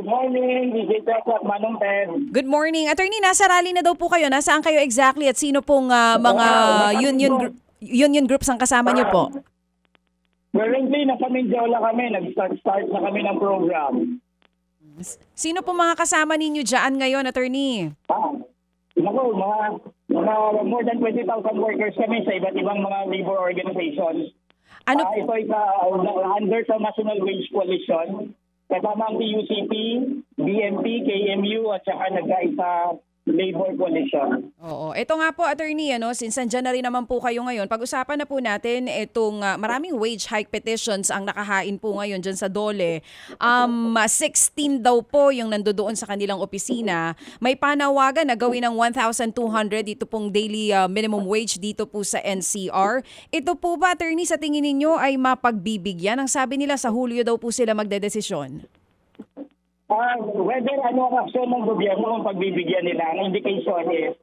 Good morning, DJ Tekla, Manong Ted. Good morning. Attorney, nasa rally na daw po kayo. Nasaan kayo exactly at sino pong mga union groups ang kasama niyo po? Currently, nasa Mindiola kami. Nag-start na kami ng program. Sino po mga kasama ninyo dyan ngayon, attorney? Naku, mga more than 20,000 workers kami sa iba't ibang mga labor organizations. Ano? Ito ay under sa National Wage Coalition. Kasama ang PUCP, BMP, KMU at saka nagkaisa Labor Coalition. Oo. Ito nga po, attorney, since nandyan na rin naman po kayo ngayon, pag-usapan na po natin itong maraming wage hike petitions ang nakahain po ngayon dyan sa DOLE. 16 daw po yung nandoon sa kanilang opisina. May panawagan na gawin ng 1,200 dito pong daily minimum wage dito po sa NCR. Ito po ba, attorney, sa tingin ninyo ay mapagbibigyan? Ang sabi nila sa Hulyo daw po sila magdedesisyon. Whether ano ang aksyon ng gobyerno kung pagbibigyan nila, ang indication is,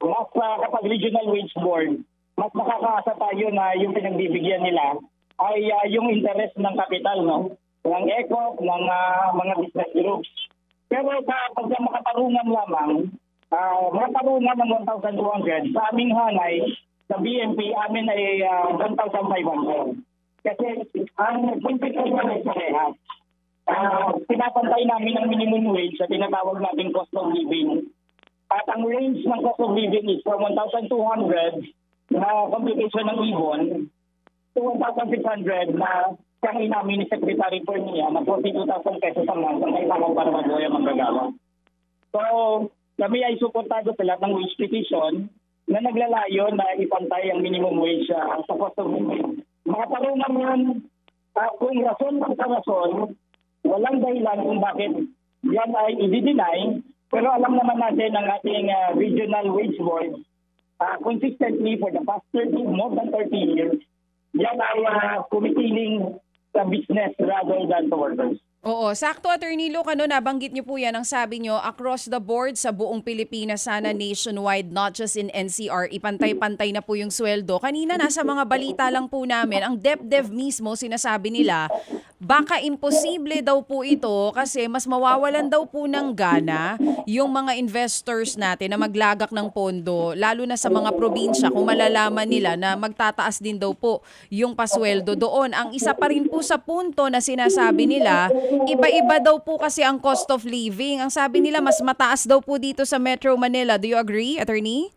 mas kapag regional wage board, mas makakaasa tayo na yung pinagbibigyan nila ay yung interest ng kapital, no? Ng ECOP, ng mga business groups. Pero pag makatarungan lamang, makatarungan ng 1,200, sa aming hanay, sa BNP, amin ay 1,500. Kasi ang competition ay parehas. Pinapantay namin ang minimum wage sa tinatawag nating cost of living. At ang range ng cost of living is from 1,200 na computation ng ibon to 1,600 na siyang inamin ni Secretary Pernia na 42,000 pesos ang month ang kailangan para mabuhay ang manggagawa. So, kami ay suportado sa lahat ng wage petition na naglalayon na ipantay ang minimum wage sa cost of living. Mga tarungan yun, kung rason sa rason, walang dahilan kung bakit yan ay i-deny, pero alam naman natin ang ating regional wage board consistently for the past more than 30 years, yan ay kumitiling sa business rather than to workers. Oo, sakto, Attorney Luke, nabanggit niyo po yan ang sabi niyo, across the board sa buong Pilipinas, sana nationwide, not just in NCR, ipantay-pantay na po yung sweldo. Kanina nasa mga balita lang po namin, ang DepDev mismo sinasabi nila, baka imposible daw po ito kasi mas mawawalan daw po ng gana yung mga investors natin na maglagak ng pondo, lalo na sa mga probinsya kung malalaman nila na magtataas din daw po yung pasweldo doon. Ang isa pa rin po sa punto na sinasabi nila, iba-iba daw po kasi ang cost of living. Ang sabi nila, mas mataas daw po dito sa Metro Manila. Do you agree, attorney?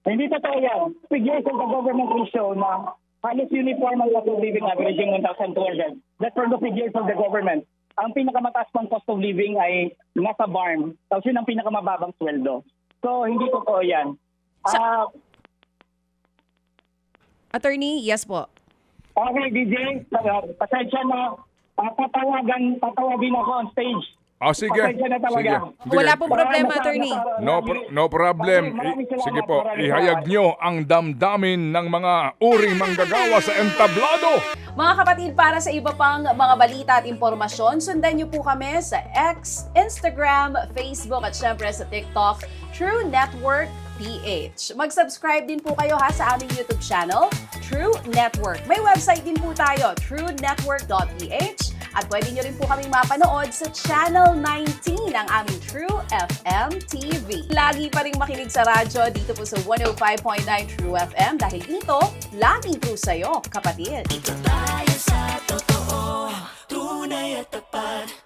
Hindi totoo yan. Figures of the government will show na halos uniform ang cost of living averaging 1,200. That's for the figures of the government. Ang pinakamataas pang cost of living ay nasa BARM. Tapos yun ang pinakamababang sweldo. So, hindi totoo yan. Attorney, yes po. Okay, DJ, pasensya na. Tatawagin ako on stage. Sige. Pasensya na talaga. Sige. Wala pong problema, attorney. No problem. Sige po, ihayag nyo ang damdamin ng mga uring manggagawa sa entablado. Mga kapatid, para sa iba pang mga balita at impormasyon, sundan niyo po kami sa X, Instagram, Facebook at syempre sa TikTok, True Network PH. Mag-subscribe din po kayo sa aming YouTube channel, True Network. May website din po tayo, truenetwork.ph. At pwede nyo rin po kaming mapanood sa Channel 19 ng aming True FM TV. Lagi pa rin makinig sa radyo dito po sa 105.9 True FM dahil dito, laging true sa'yo, kapatid. Dito tayo sa totoo, tunay at tapat.